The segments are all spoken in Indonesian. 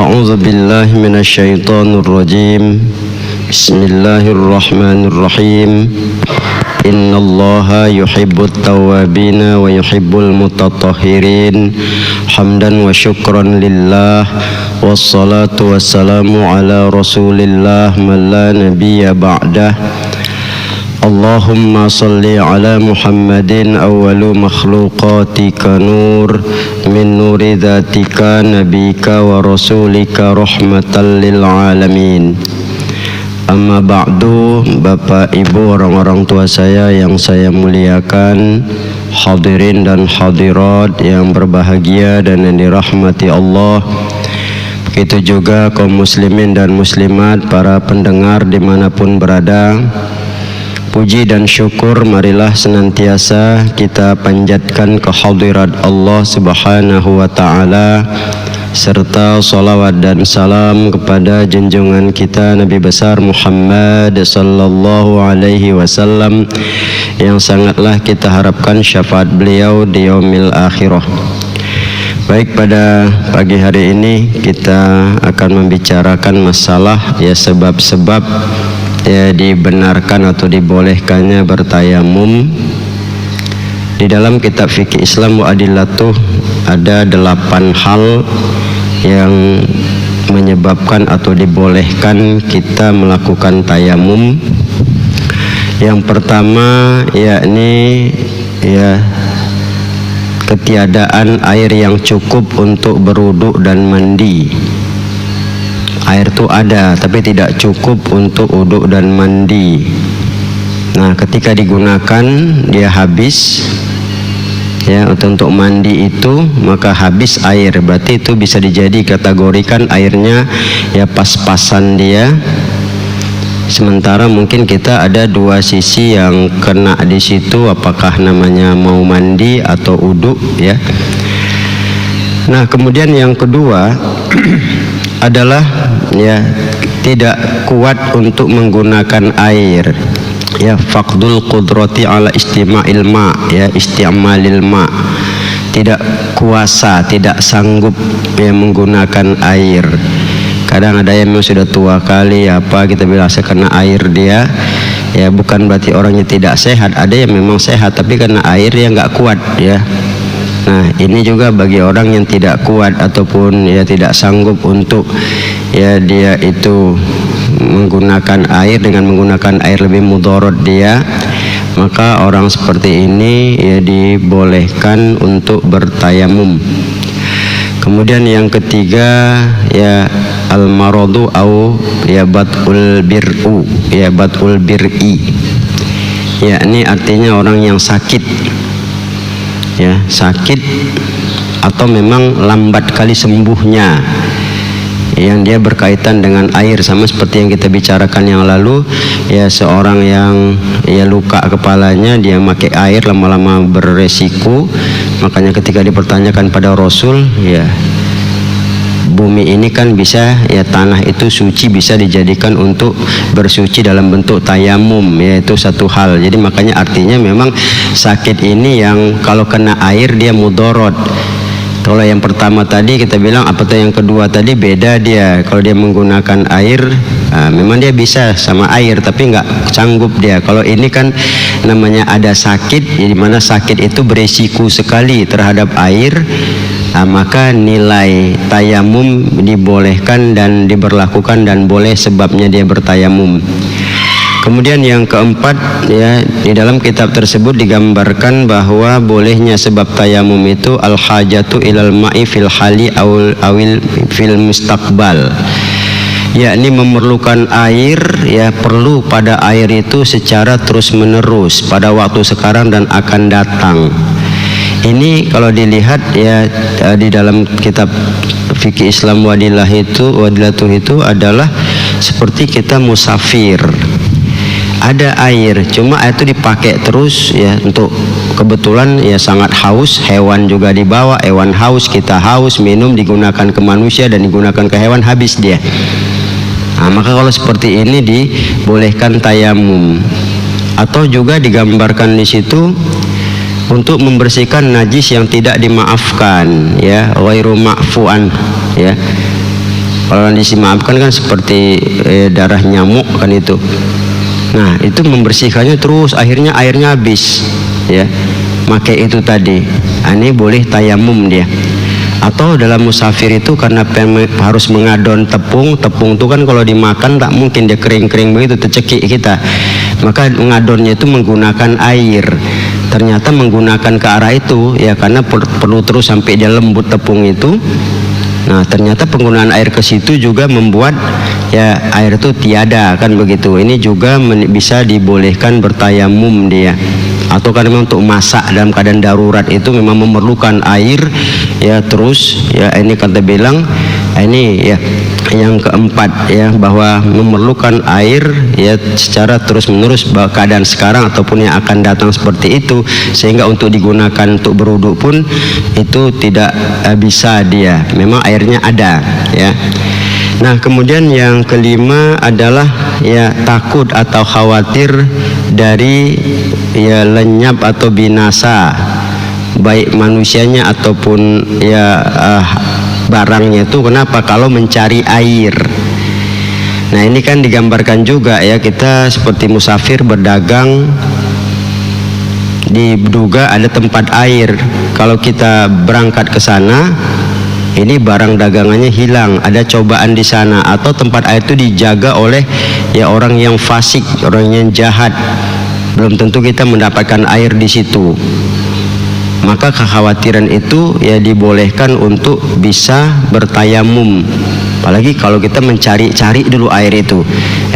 A'udzu billahi minasyaitonir rajim. Bismillahirrahmanirrahim. Innallaha yuhibbut tawwabina wa yuhibbul mutatahhirin. Hamdan wa syukran lillah. Wassalatu wassalamu ala rasulillah man la nabiyya ba'dah. Allahumma salli ala Muhammadin awwalu makhluqatika nur min nuri dhatika nabika wa rasulika rahmatan lil alamin. Amma ba'du, Bapak Ibu, orang-orang tua saya yang saya muliakan, hadirin dan hadirat yang berbahagia dan yang dirahmati Allah. Begitu juga kaum muslimin dan muslimat, para pendengar dimanapun berada. Puji dan syukur marilah senantiasa kita panjatkan ke hadirat Allah Subhanahu wa ta'ala, serta salawat dan salam kepada junjungan kita Nabi besar Muhammad sallallahu alaihi wasallam, yang sangatlah kita harapkan syafaat beliau di yaumil akhirah. Baik, pada pagi hari ini kita akan membicarakan masalah sebab-sebab dibenarkan atau dibolehkannya bertayamum. Di dalam kitab fikih Islam Mu'adillatuh ada 8 hal yang menyebabkan atau dibolehkan kita melakukan tayamum. Yang pertama yakni ketiadaan air yang cukup untuk berwudu dan mandi. Air itu ada tapi tidak cukup untuk wudu dan mandi. Nah, ketika digunakan dia habis untuk mandi itu, maka habis air, berarti itu bisa kategorikan airnya pas-pasan dia. Sementara mungkin kita ada dua sisi yang kena di situ, apakah namanya mau mandi atau wudu ya. Nah, kemudian yang kedua adalah tidak kuat untuk menggunakan air, faqdul qudrati ala istima'il ma, isti'malil ma, tidak kuasa, tidak sanggup menggunakan air. Kadang ada yang memang sudah tua kali kita bilang kena air dia, bukan berarti orangnya tidak sehat. Ada yang memang sehat tapi karena air dia nggak kuat Nah, ini juga bagi orang yang tidak kuat ataupun tidak sanggup untuk dia itu menggunakan air, dengan menggunakan air lebih mudarat dia, maka orang seperti ini dibolehkan untuk bertayamum. Kemudian yang ketiga al-maradu au batul bir'u, batul bir'i, ini artinya orang yang sakit, sakit atau memang lambat kali sembuhnya, yang dia berkaitan dengan air, sama seperti yang kita bicarakan yang lalu, seorang yang luka kepalanya, dia pakai air lama-lama beresiko. Makanya ketika dipertanyakan pada Rasul, bumi ini kan bisa tanah itu suci, bisa dijadikan untuk bersuci dalam bentuk tayamum, itu satu hal. Jadi makanya artinya memang sakit ini yang kalau kena air dia mudarat. Kalau yang pertama tadi kita bilang yang kedua tadi beda dia. Kalau dia menggunakan air, memang dia bisa sama air tapi nggak sanggup dia. Kalau ini kan namanya ada sakit, di mana sakit itu beresiko sekali terhadap air. Maka nilai tayamum dibolehkan dan diberlakukan dan boleh sebabnya dia bertayamum. Kemudian yang keempat, di dalam kitab tersebut digambarkan bahwa bolehnya sebab tayamum itu al-hajatu ilal ma'i fil hali awil fil mustaqbal, yakni memerlukan air, perlu pada air itu secara terus menerus pada waktu sekarang dan akan datang. Ini kalau dilihat di dalam kitab fikih Islam Mu'adillatuh itu adalah seperti kita musafir. Ada air, cuma air itu dipakai terus untuk kebetulan sangat haus, hewan juga dibawa, hewan haus, kita haus, minum, digunakan ke manusia dan digunakan ke hewan, habis dia. Maka kalau seperti ini dibolehkan tayamum. Atau juga digambarkan di situ untuk membersihkan najis yang tidak dimaafkan, ghairu ma'fuan, Kalau dimaafkan kan seperti darah nyamuk kan itu. Nah itu membersihkannya terus, akhirnya airnya habis ya. Pakai itu tadi, ini boleh tayamum dia. Atau dalam musafir itu karena harus mengadon tepung itu kan kalau dimakan tak mungkin dia kering-kering begitu tercekik kita. Maka mengadonnya itu menggunakan air. Ternyata menggunakan ke arah itu ya karena perlu terus sampai dia lembut tepung itu. Nah ternyata penggunaan air ke situ juga membuat ya air itu tiada kan begitu. Ini juga bisa dibolehkan bertayamum dia. Atau karena memang untuk masak dalam keadaan darurat itu memang memerlukan air ya, terus ya ini kata bilang ini ya yang keempat ya, bahwa memerlukan air ya secara terus menerus keadaan sekarang ataupun yang akan datang seperti itu, sehingga untuk digunakan untuk berwudu pun itu tidak bisa dia, memang airnya ada ya. Nah kemudian yang kelima adalah ya takut atau khawatir dari ya lenyap atau binasa baik manusianya ataupun ya barangnya itu. Kenapa? Kalau mencari air. Nah ini kan digambarkan juga ya, kita seperti musafir berdagang, diduga ada tempat air. Kalau kita berangkat ke sana, ini barang dagangannya hilang, ada cobaan di sana, atau tempat air itu dijaga oleh ya orang yang fasik, orang yang jahat, belum tentu kita mendapatkan air di situ. Maka kekhawatiran itu ya dibolehkan untuk bisa bertayamum. Apalagi kalau kita mencari-cari dulu air itu,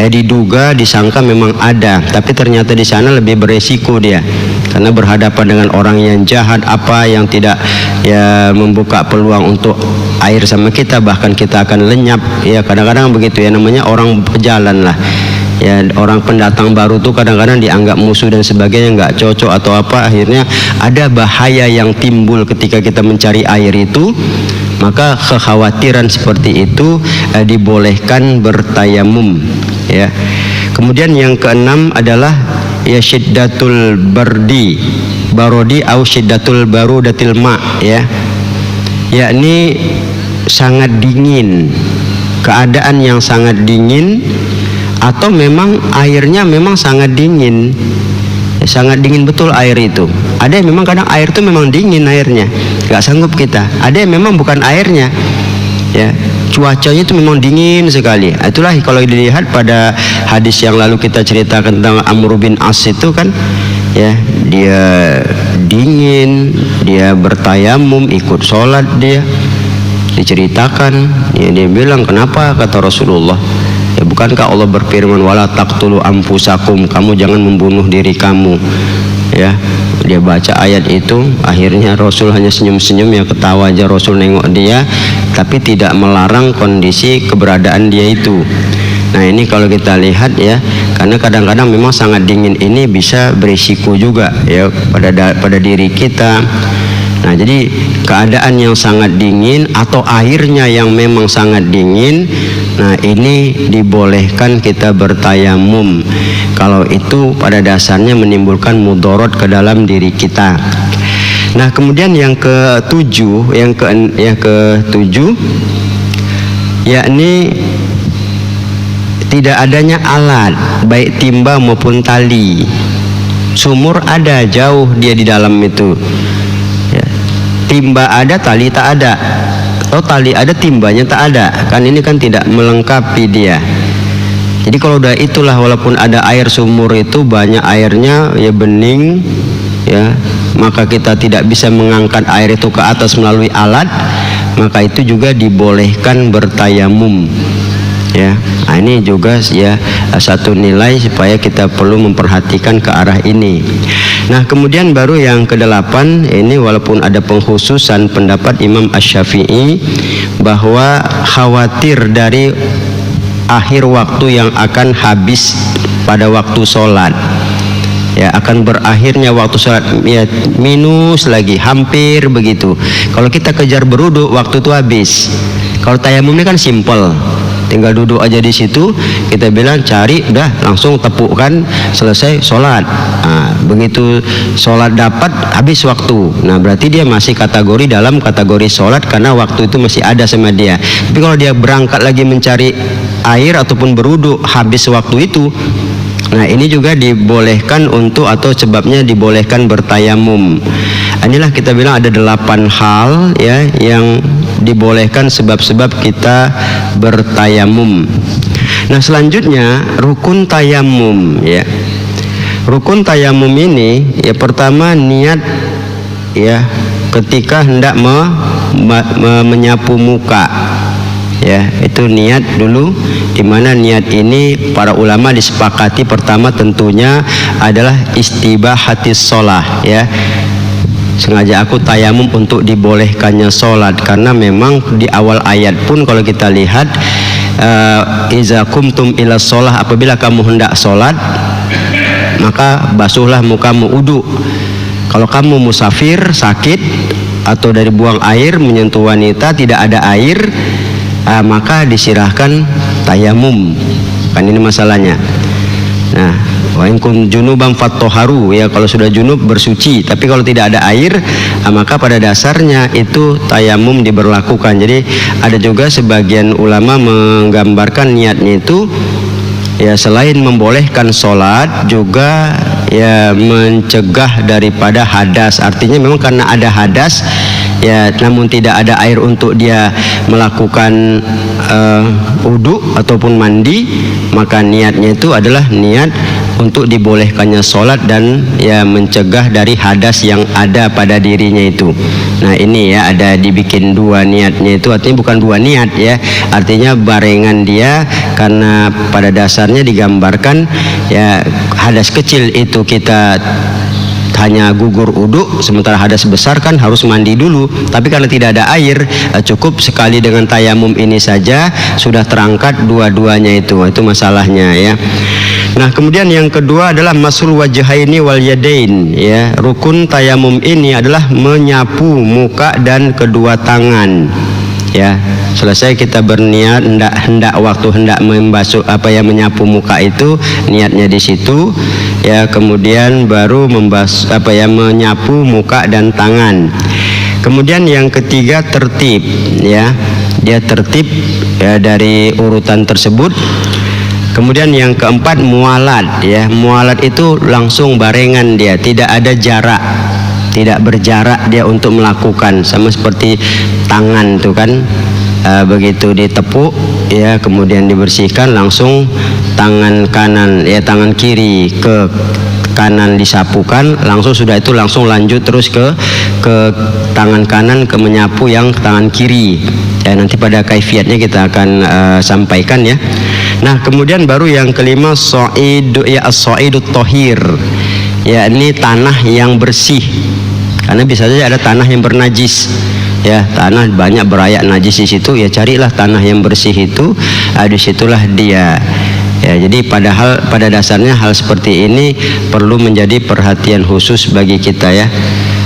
diduga, disangka memang ada, tapi ternyata di sana lebih beresiko dia, karena berhadapan dengan orang yang jahat, apa yang tidak ya membuka peluang untuk air sama kita, bahkan kita akan lenyap ya. Kadang-kadang begitu ya, namanya orang pejalan lah ya, orang pendatang baru tuh kadang-kadang dianggap musuh dan sebagainya, nggak cocok atau apa, akhirnya ada bahaya yang timbul ketika kita mencari air itu. Maka kekhawatiran seperti itu dibolehkan bertayamum ya. Kemudian yang keenam adalah ya syiddatul barodi au syiddatul barudatil ma ya, yakni sangat dingin, keadaan yang sangat dingin, atau memang airnya memang sangat dingin ya, sangat dingin betul air itu. Ada yang memang kadang air itu memang dingin airnya, nggak sanggup kita. Ada yang memang bukan airnya ya, cuacanya itu memang dingin sekali. Itulah kalau dilihat pada hadis yang lalu kita ceritakan tentang Amr bin As itu kan ya, dia dingin, dia bertayamum, ikut sholat, dia diceritakan ya, dia bilang kenapa, kata Rasulullah ya, bukankah Allah berfirman wala taqtulu anfusakum, kamu jangan membunuh diri kamu ya. Dia baca ayat itu, akhirnya Rasul hanya senyum-senyum ya, ketawa aja Rasul nengok dia, tapi tidak melarang kondisi keberadaan dia itu. Nah ini kalau kita lihat ya, karena kadang-kadang memang sangat dingin ini bisa berisiko juga ya pada diri kita. Nah jadi keadaan yang sangat dingin atau airnya yang memang sangat dingin, nah ini dibolehkan kita bertayamum kalau itu pada dasarnya menimbulkan mudorot ke dalam diri kita. Nah kemudian yang ketujuh, yakni tidak adanya alat baik timba maupun tali. Sumur ada, jauh dia di dalam itu ya. Timba ada, tali tak ada, atau tali ada, timbanya tak ada, kan ini kan tidak melengkapi dia. Jadi kalau udah itulah, walaupun ada air sumur itu banyak airnya ya, bening ya, maka kita tidak bisa mengangkat air itu ke atas melalui alat, maka itu juga dibolehkan bertayamum ya. Nah, ini juga ya satu nilai supaya kita perlu memperhatikan ke arah ini. Nah kemudian baru yang kedelapan, ini walaupun ada pengkhususan pendapat Imam Asy-Syafi'i bahwa khawatir dari akhir waktu yang akan habis pada waktu sholat ya, akan berakhirnya waktu sholat ya, minus lagi, hampir begitu. Kalau kita kejar berwudu, waktu itu habis. Kalau tayamum ini kan simple, tinggal duduk aja di situ, kita bilang cari, udah langsung tepukkan, selesai sholat. Begitu sholat dapat, habis waktu. Nah berarti dia masih kategori dalam kategori sholat karena waktu itu masih ada sama dia. Tapi kalau dia berangkat lagi mencari air ataupun berwudu habis waktu itu, nah ini juga dibolehkan untuk, atau sebabnya dibolehkan bertayamum. Inilah kita bilang ada 8 hal ya yang dibolehkan sebab-sebab kita bertayamum. Nah selanjutnya rukun tayamum ya. Rukun tayamum ini ya, pertama niat ya ketika hendak menyapu muka ya, itu niat dulu, dimana niat ini para ulama disepakati pertama tentunya adalah istibahatis sholah ya. Sengaja aku tayamum untuk dibolehkannya sholat, karena memang di awal ayat pun kalau kita lihat iza kumtum ila sholah, apabila kamu hendak sholat maka basuhlah mukamu, wudu. Kalau kamu musafir, sakit, atau dari buang air menyentuh wanita tidak ada air, maka disirahkan tayamum. Kan ini masalahnya. Nah, wa in kun junuban fattoharu ya, kalau sudah junub bersuci. Tapi kalau tidak ada air, maka pada dasarnya itu tayamum diberlakukan. Jadi ada juga sebagian ulama menggambarkan niatnya itu ya selain membolehkan sholat juga ya mencegah daripada hadas. Artinya memang karena ada hadas ya, namun tidak ada air untuk dia melakukan wudu ataupun mandi, maka niatnya itu adalah niat untuk dibolehkannya sholat dan ya mencegah dari hadas yang ada pada dirinya itu. Nah ini ya ada dibikin 2 niatnya itu, artinya bukan 2 niat ya, artinya barengan dia, karena pada dasarnya digambarkan ya hadas kecil itu kita hanya gugur wudu, sementara hadas besar kan harus mandi dulu. Tapi karena tidak ada air, cukup sekali dengan tayamum ini saja sudah terangkat dua-duanya itu masalahnya ya. Nah kemudian yang kedua adalah masul wajhaini wal yadain ya. Rukun tayamum ini adalah menyapu muka dan kedua tangan ya. Selesai kita berniat hendak membasuh menyapu muka itu, niatnya di situ ya, kemudian baru menyapu muka dan tangan. Kemudian yang ketiga tertib ya, dia tertib ya dari urutan tersebut. Kemudian yang keempat mualat ya, mualat itu langsung barengan dia, tidak ada jarak, tidak berjarak dia untuk melakukan, sama seperti tangan tuh kan. Begitu ditepuk ya, kemudian dibersihkan, langsung tangan kanan ya, tangan kiri ke kanan disapukan, langsung sudah itu langsung lanjut terus ke tangan kanan ke menyapu yang tangan kiri ya, nanti pada kaifiatnya kita akan sampaikan ya. Nah kemudian baru yang kelima so'idu ya, as-so'idut tohir ya, ini tanah yang bersih, karena bisa saja ada tanah yang bernajis ya, tanah banyak berayak najis di situ ya, carilah tanah yang bersih itu, disitulah dia ya. Jadi pada dasarnya hal seperti ini perlu menjadi perhatian khusus bagi kita ya.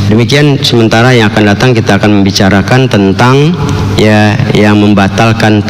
Demikian, sementara yang akan datang kita akan membicarakan tentang ya yang membatalkan